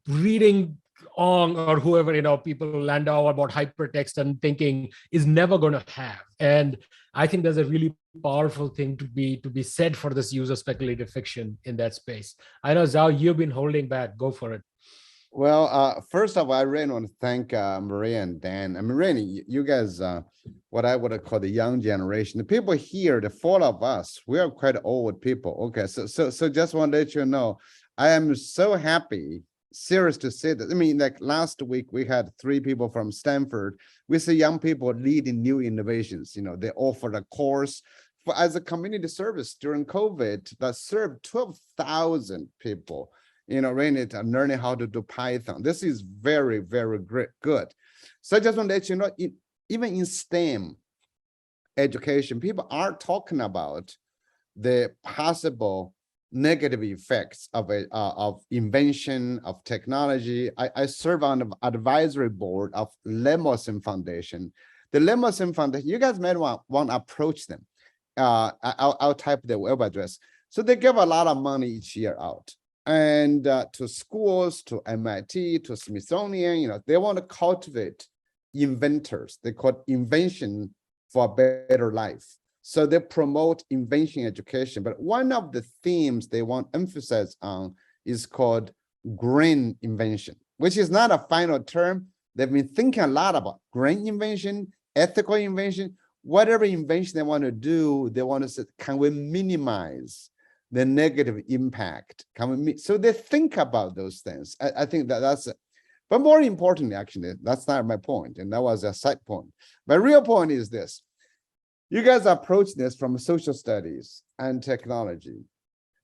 reading Ong or whoever, people Landau about hypertext and thinking is never going to have. And I think there's a really powerful thing to be said for this use of speculative fiction in that space. I know, Zhao, you've been holding back. Go for it. Well, first of all, I really want to thank Maria and Dan. Really, you guys, what I would call the young generation. The people here, the four of us, we are quite old people. Okay, so just want to let you know, I am so happy serious to say that. I mean, like last week, we had 3 people from Stanford. We see young people leading new innovations. They offered a course as a community service during COVID that served 12,000 people, really learning how to do Python. This is very, very good. So I just want to let you know, even in STEM education, people are talking about the possible negative effects of invention, of technology. I serve on the advisory board of Lemosin Foundation. The Lemosin Foundation, you guys might want to approach them. I'll type their web address. So they give a lot of money each year out, and to schools, to MIT, to Smithsonian. They want to cultivate inventors. They call it invention for a better life. So they promote invention education. But one of the themes they want emphasis on is called green invention, which is not a final term. They've been thinking a lot about green invention, ethical invention, whatever invention they want to do. They want to say, can we minimize the negative impact? So they think about those things. I think that's it. But more importantly, actually, that's not my point. And that was a side point. My real point is this. You guys approach this from social studies and technology,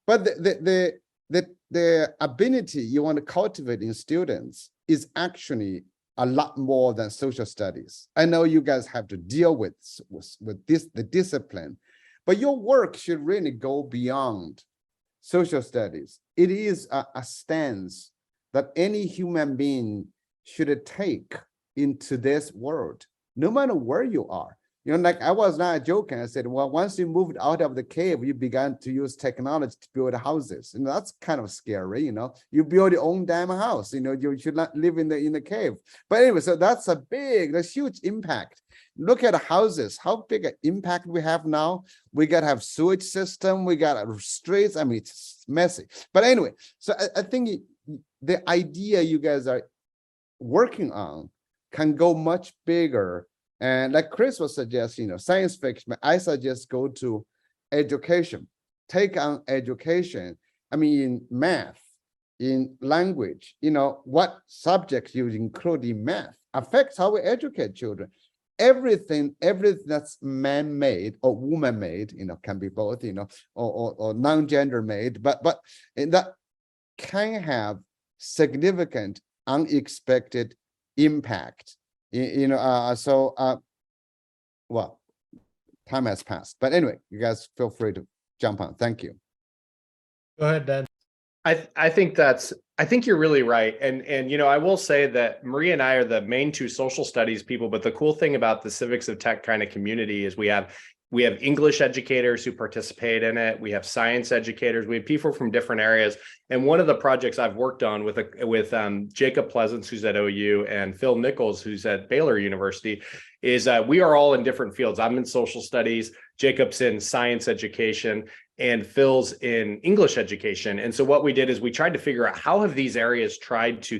but the ability you want to cultivate in students is actually a lot more than social studies. I know you guys have to deal with the discipline, but your work should really go beyond social studies. It is a stance that any human being should take into this world, no matter where you are. Like I was not joking. I said, well, once you moved out of the cave, you began to use technology to build houses. And that's kind of scary, You build your own damn house, you should not live in the cave. But anyway, so that's a huge impact. Look at houses, how big an impact we have now. We got to have sewage system, we got streets. I mean, it's messy. But anyway, so I think the idea you guys are working on can go much bigger. And like Chris was suggesting, science fiction, I suggest go to education, take on education. I mean, in math, in language, what subjects you include in math affects how we educate children. Everything that's man-made or woman-made, can be both, or non-gender made, but that can have significant, unexpected impact. Well, time has passed, but anyway, you guys feel free to jump on. Thank you. Go ahead, Dan. I think you're really right. And I will say that Marie and I are the main 2 social studies people, but the cool thing about the Civics of Tech kind of community is we have English educators who participate in it. We have science educators. We have people from different areas. And one of the projects I've worked on with Jacob Pleasance, who's at OU, and Phil Nichols, who's at Baylor University, is we are all in different fields. I'm in social studies, Jacob's in science education, and Phil's in English education. And so what we did is we tried to figure out how have these areas tried to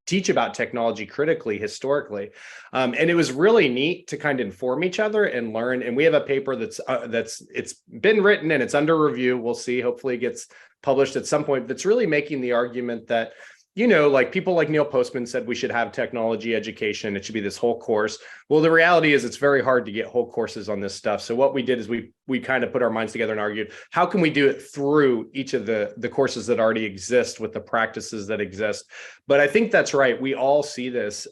teach about technology critically, historically. And it was really neat to kind of inform each other and learn. And we have a paper it's been written and it's under review. We'll see, hopefully it gets published at some point. That's really making the argument that, like people like Neil Postman said, we should have technology education. It should be this whole course. Well, the reality is it's very hard to get whole courses on this stuff. So what we did is we kind of put our minds together and argued, how can we do it through each of the courses that already exist with the practices that exist? But I think that's right. We all see this.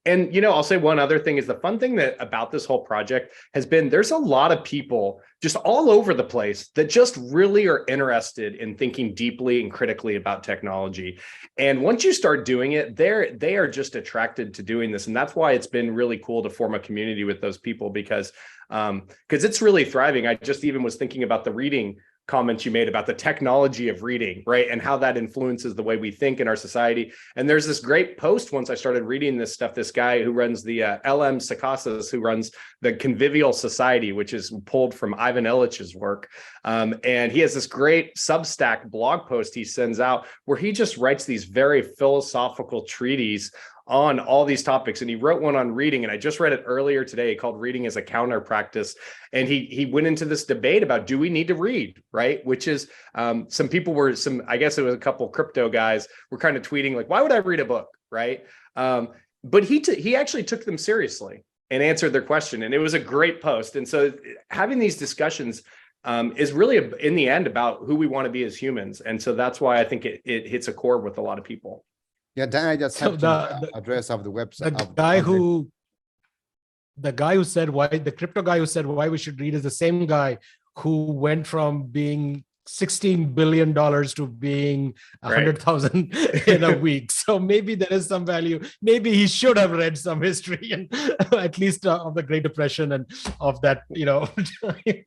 And, I'll say one other thing is the fun thing about this whole project has been there's a lot of people just all over the place that just really are interested in thinking deeply and critically about technology. And once you start doing it, they are just attracted to doing this. And that's why it's been really cool to form a community with those people because it's really thriving. I just even was thinking about the reading comments you made about the technology of reading, right? And how that influences the way we think in our society. And there's this great post once I started reading this stuff, this guy who runs the LM Sakasas, who runs the Convivial Society, which is pulled from Ivan Illich's work. And he has this great Substack blog post he sends out where he just writes these very philosophical treatises on all these topics. And he wrote one on reading, and I just read it earlier today, called Reading as a Counter Practice. And he went into this debate about, do we need to read, right? Which is some people were, I guess it was a couple crypto guys were kind of tweeting like, why would I read a book, right? But he actually took them seriously and answered their question. And it was a great post. And so having these discussions is really, in the end, about who we want to be as humans. And so that's why I think it hits a chord with a lot of people. Yeah, Dan, I just have the address of the website. The guy who said why, the crypto guy who said why we should read, is the same guy who went from being $16 billion to being 100,000 in a week. So maybe there is some value. Maybe he should have read some history, and at least of the Great Depression and of that,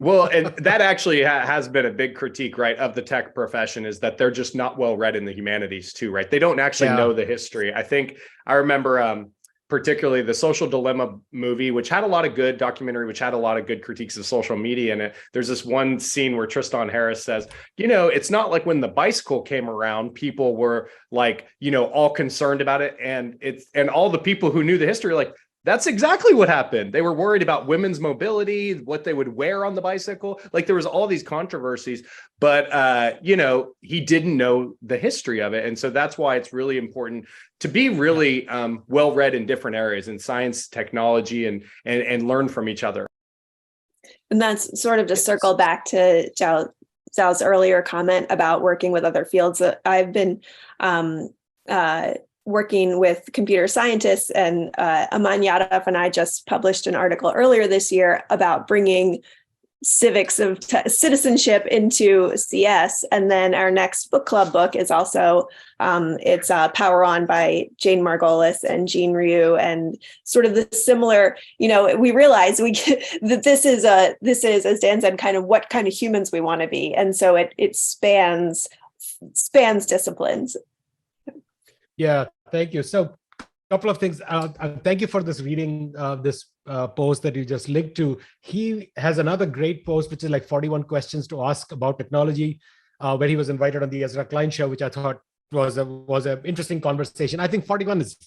Well, and that actually has been a big critique, right, of the tech profession, is that they're just not well read in the humanities too, right? They don't actually know the history. I remember particularly the Social Dilemma movie, which had a lot of good documentary, which had a lot of good critiques of social media in it. There's this one scene where Tristan Harris says, it's not like when the bicycle came around, people were like, all concerned about it. And all the people who knew the history are like, that's exactly what happened. They were worried about women's mobility, what they would wear on the bicycle. Like, there was all these controversies, but he didn't know the history of it. And so that's why it's really important to be really well-read in different areas, in science, technology, and learn from each other. And that's sort of to circle back to Zhao's earlier comment about working with other fields. I've been working with computer scientists, and Aman Yadav and I just published an article earlier this year about bringing civics of citizenship into CS. And then our next book club book is also, it's Power On by Jane Margolis and Jean Ryu, and sort of the similar, we realize that this is, as Dan said, kind of what kind of humans we want to be. And so it spans disciplines. Yeah, thank you. So a couple of things. Thank you for this reading, this post that you just linked to. He has another great post, which is like 41 questions to ask about technology, where he was invited on the Ezra Klein show, which I thought was an interesting conversation. I think 41 is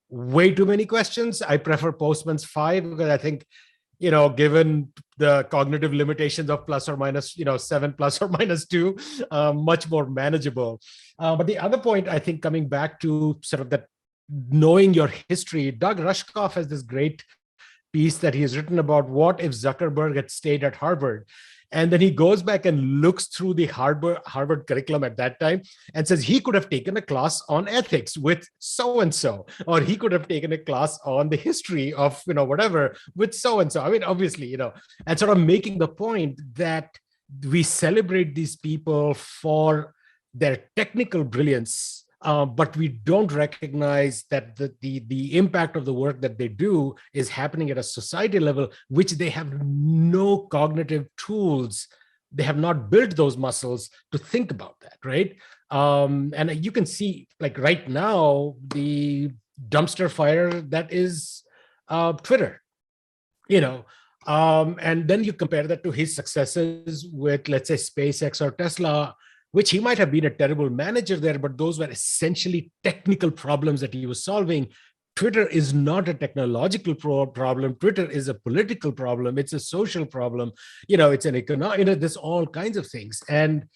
way too many questions. I prefer Postman's 5, because I think, given the cognitive limitations of plus or minus, 7 plus or minus 2, much more manageable. But the other point, I think, coming back to sort of that knowing your history, Doug Rushkoff has this great piece that he has written about what if Zuckerberg had stayed at Harvard. And then he goes back and looks through the Harvard curriculum at that time and says he could have taken a class on ethics with so-and-so, or he could have taken a class on the history of, whatever with so-and-so. I mean, obviously, and sort of making the point that we celebrate these people for their technical brilliance, but we don't recognize that the impact of the work that they do is happening at a society level, which they have no cognitive tools. They have not built those muscles to think about that, right? And you can see, like right now, the dumpster fire that is Twitter, and then you compare that to his successes with, let's say, SpaceX or Tesla, which he might have been a terrible manager there, but those were essentially technical problems that he was solving. Twitter is not a technological problem. Twitter is a political problem. It's a social problem. It's an economic, there's all kinds of things. And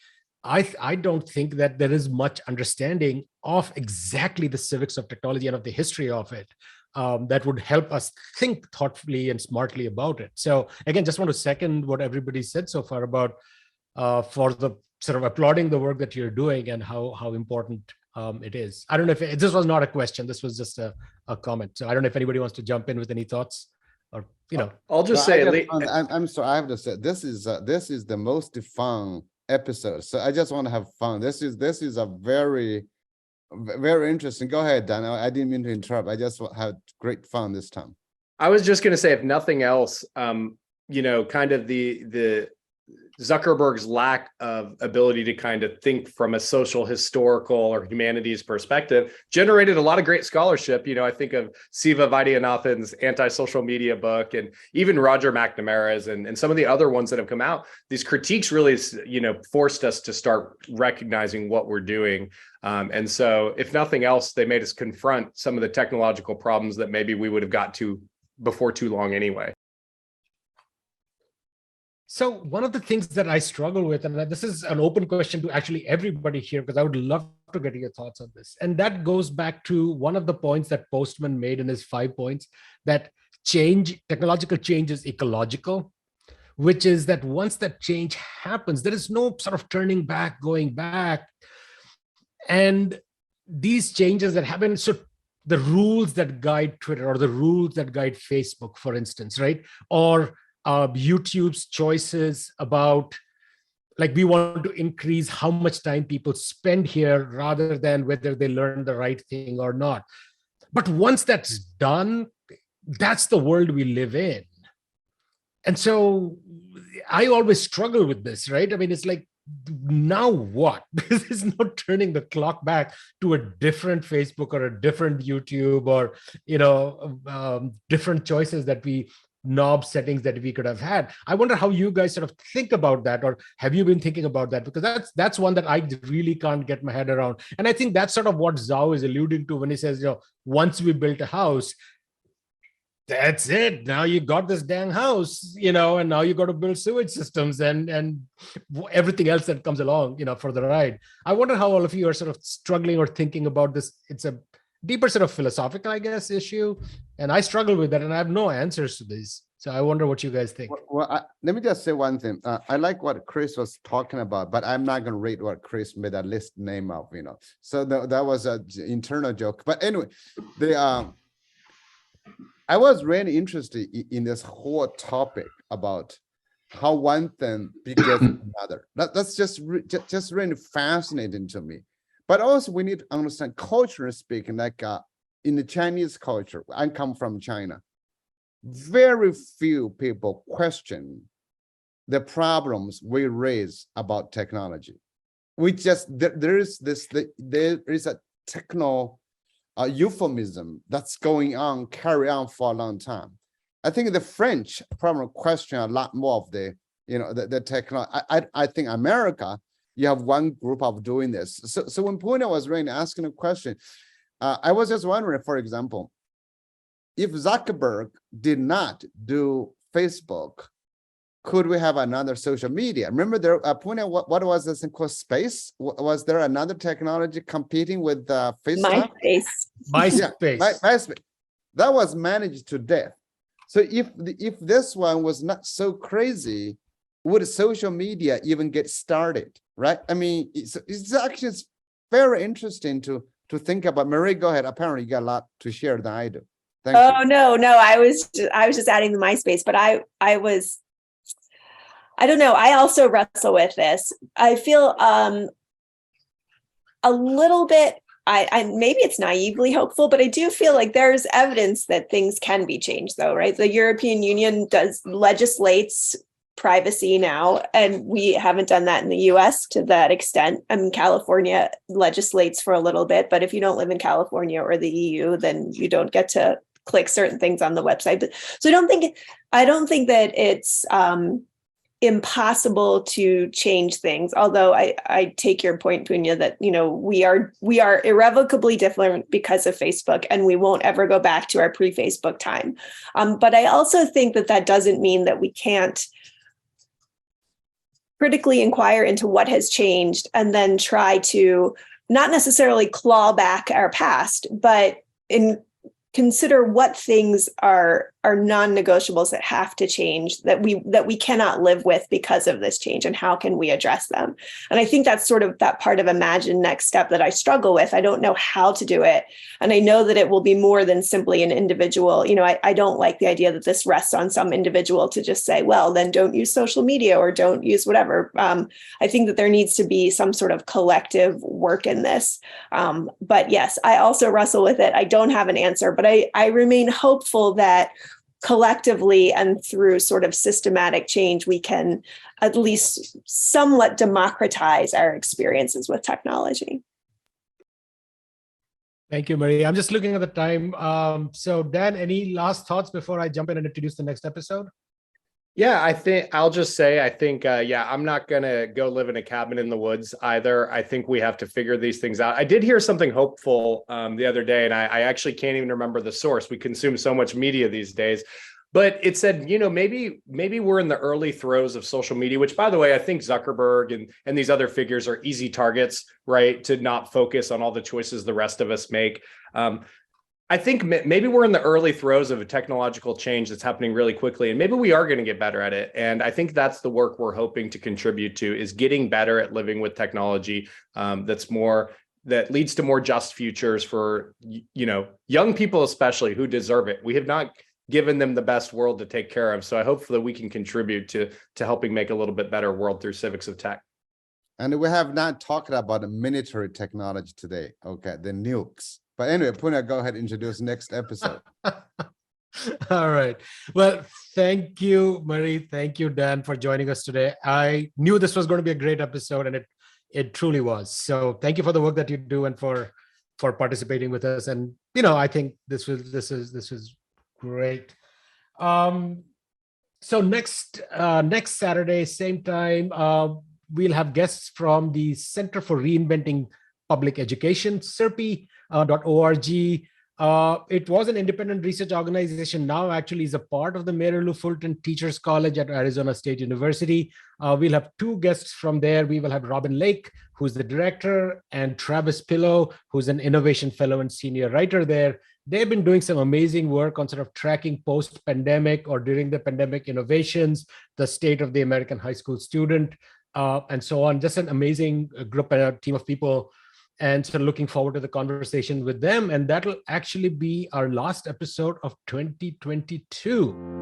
I don't think that there is much understanding of exactly the civics of technology and of the history of it that would help us think thoughtfully and smartly about it. So again, just want to second what everybody said so far about for the sort of applauding the work that you're doing and how important it is. I don't know if this was not a question. This was just a comment. So I don't know if anybody wants to jump in with any thoughts, or I'll just say, I'm sorry, I have to say this is the most fun episode. So I just want to have fun. This is a very, very interesting. Go ahead, Dan. I didn't mean to interrupt. I just had great fun this time. I was just going to say, if nothing else, kind of the Zuckerberg's lack of ability to kind of think from a social, historical, or humanities perspective generated a lot of great scholarship. I think of Siva Vaidyanathan's anti-social media book, and even Roger McNamara's and some of the other ones that have come out. These critiques really, forced us to start recognizing what we're doing. And so if nothing else, they made us confront some of the technological problems that maybe we would have got to before too long anyway. So one of the things that I struggle with, and this is an open question to actually everybody here, because I would love to get your thoughts on this. And that goes back to one of the points that Postman made in his 5 points, that technological change is ecological, which is that once that change happens, there is no sort of turning back, going back. And these changes that happen, so the rules that guide Twitter or the rules that guide Facebook, for instance, right? Or YouTube's choices about, like, we want to increase how much time people spend here rather than whether they learn the right thing or not. But once that's done, that's the world we live in. And so I always struggle with this, right? I mean, it's like, now what? There's no turning the clock back to a different Facebook or a different YouTube or, different choices that knob settings that we could have had. I wonder how you guys sort of think about that, or have you been thinking about that? Because that's one that I really can't get my head around. And I think that's sort of what Zhao is alluding to when he says, once we built a house, that's it. Now you got this dang house, and now you got to build sewage systems and everything else that comes along, for the ride. I wonder how all of you are sort of struggling or thinking about this. It's a deeper sort of philosophical, I guess, issue. And I struggle with that, and I have no answers to this. So I wonder what you guys think. Well, let me just say one thing. I like what Chris was talking about, but I'm not going to read what Chris made a list name of, So that was an internal joke. But anyway, I was really interested in this whole topic about how one thing begets another. That's just really fascinating to me. But also we need to understand, culturally speaking, like in the Chinese culture, I come from China, very few people question the problems we raise about technology. There is a techno euphemism that's carry on for a long time. I think the French probably question a lot more of the technology. I think America, you have one group of doing this. So when Puna was really asking a question, I was just wondering, for example, if Zuckerberg did not do Facebook, could we have another social media? Remember there, Puna, what was this thing called Space? Was there another technology competing with Facebook? MySpace. That was managed to death. So if this one was not so crazy, would social media even get started? Right? I mean, it's actually very interesting to think about. Marie, go ahead. Apparently, you got a lot to share than I do. Thank you. No. I was just adding the MySpace, but I don't know. I also wrestle with this. I feel a little bit. I maybe it's naively hopeful, but I do feel like there's evidence that things can be changed, though, right? The European Union legislates privacy now, and we haven't done that in the US to that extent. I mean, California legislates for a little bit, but if you don't live in California or the EU, then you don't get to click certain things on the website. But so I don't think that it's impossible to change things. Although I take your point, Punya, that we are irrevocably different because of Facebook, and we won't ever go back to our pre-Facebook time. But I also think that doesn't mean that we can't critically inquire into what has changed and then try to not necessarily claw back our past, but consider what things are non-negotiables that have to change, that we cannot live with because of this change, and how can we address them? And I think that's sort of that part of Imagine Next Step that I struggle with. I don't know how to do it. And I know that it will be more than simply an individual. I don't like the idea that this rests on some individual to just say, well, then don't use social media or don't use whatever. I think that there needs to be some sort of collective work in this. But yes, I also wrestle with it. I don't have an answer, but I remain hopeful that collectively and through sort of systematic change, we can at least somewhat democratize our experiences with technology. Thank you, Marie. I'm just looking at the time. So Dan, any last thoughts before I jump in and introduce the next episode? Yeah, I think I'll just say, I'm not going to go live in a cabin in the woods either. I think we have to figure these things out. I did hear something hopeful the other day, and I actually can't even remember the source. We consume so much media these days. But it said, maybe we're in the early throes of social media, which, by the way, I think Zuckerberg and these other figures are easy targets, right, to not focus on all the choices the rest of us make. I think maybe we're in the early throes of a technological change that's happening really quickly, and maybe we are going to get better at it. And I think that's the work we're hoping to contribute to, is getting better at living with technology that leads to more just futures for, young people, especially, who deserve it. We have not given them the best world to take care of. So I hope that we can contribute to helping make a little bit better world through Civics of Tech. And we have not talked about the military technology today. Okay, the nukes. But anyway, Puna, go ahead and introduce next episode. All right. Well, thank you, Marie. Thank you, Dan, for joining us today. I knew this was going to be a great episode, and it truly was. So thank you for the work that you do and for participating with us. And I think this was great. So next Saturday, same time, we'll have guests from the Center for Reinventing Public Education, CIRPI.org. It was an independent research organization, now actually is a part of the Mary Lou Fulton Teachers College at Arizona State University. We'll have two guests from there. We will have Robin Lake, who's the director, and Travis Pillow, who's an innovation fellow and senior writer there. They've been doing some amazing work on sort of tracking post-pandemic or during the pandemic innovations, the state of the American high school student, and so on. Just an amazing group and a team of people. And so looking forward to the conversation with them. And that'll actually be our last episode of 2022.